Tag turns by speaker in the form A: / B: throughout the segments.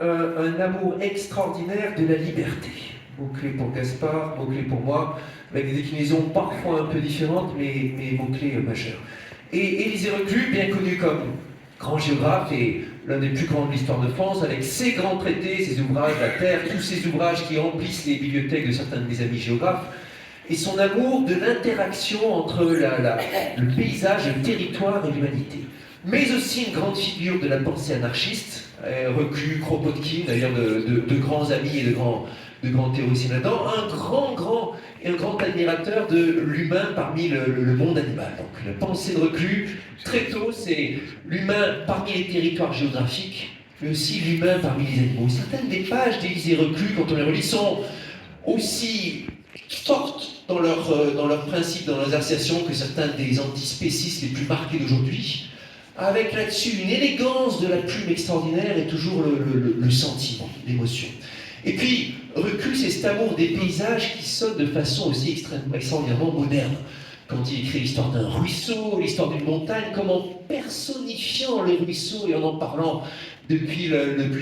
A: un amour extraordinaire de la liberté. Mot-clé pour Gaspard, mot-clé pour moi, avec des déclinaisons parfois un peu différentes, mais mots-clés majeurs. Et Élisée Reclus, bien connu comme grand géographe et l'un des plus grands de l'histoire de France, avec ses grands traités, ses ouvrages, la Terre, tous ces ouvrages qui emplissent les bibliothèques de certains de mes amis géographes, et son amour de l'interaction entre le paysage, le territoire et l'humanité. Mais aussi une grande figure de la pensée anarchiste, Reclus, Kropotkin, d'ailleurs de grands amis et de grands théoriciens là-dedans, un grand admirateur de l'humain parmi le monde animal. Donc la pensée de Reclus, très tôt, c'est l'humain parmi les territoires géographiques, mais aussi l'humain parmi les animaux. Certaines des pages d'Élisée Reclus, quand on les relit, sont aussi fortes dans leurs principes, dans leurs assertions, que certains des antispécistes les plus marqués d'aujourd'hui, avec là-dessus une élégance de la plume extraordinaire et toujours le sentiment, l'émotion. Et puis, Reclus, c'est cet amour des paysages qui sonne de façon aussi extraordinairement moderne. Quand il écrit l'histoire d'un ruisseau, l'histoire d'une montagne, comment personnifiant le ruisseau et en parlant depuis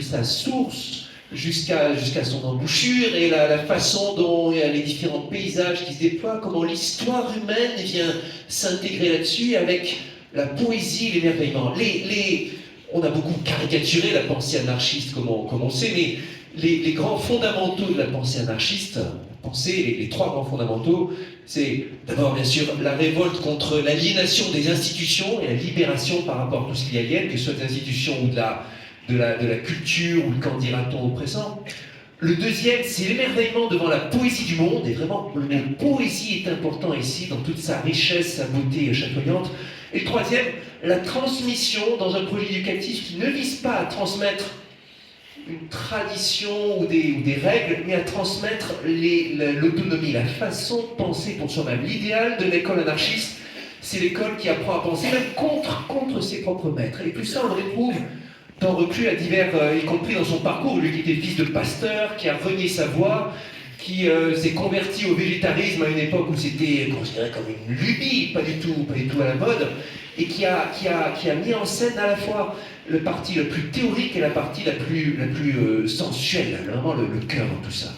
A: sa source jusqu'à son embouchure, et la façon dont il y a les différents paysages qui se déploient, comment l'histoire humaine vient s'intégrer là-dessus avec la poésie, l'émerveillement. On a beaucoup caricaturé la pensée anarchiste, comme on sait, mais les grands fondamentaux de la pensée anarchiste, les trois grands fondamentaux, c'est d'abord bien sûr la révolte contre l'aliénation des institutions et la libération par rapport à tout ce qui aliène, que ce soit des institutions ou de la culture ou le qu'en dira-t-on oppressant. Le deuxième, c'est l'émerveillement devant la poésie du monde, et vraiment le mot poésie est important ici, dans toute sa richesse, sa beauté chatoyante. Et le troisième, la transmission dans un projet éducatif qui ne vise pas à transmettre une tradition ou des règles, mais à transmettre l'autonomie, la façon de penser pour soi-même. L'idéal de l'école anarchiste, c'est l'école qui apprend à penser même contre ses propres maîtres. Et tout ça, on le retrouve dans Reclus à divers, y compris dans son parcours, lui qui était fils de pasteur, qui a renié sa voix, qui s'est converti au végétarisme à une époque où c'était considéré comme une lubie, pas du tout à la mode, et qui a mis en scène à la fois le parti le plus théorique et la partie la plus sensuelle, vraiment le cœur dans tout ça.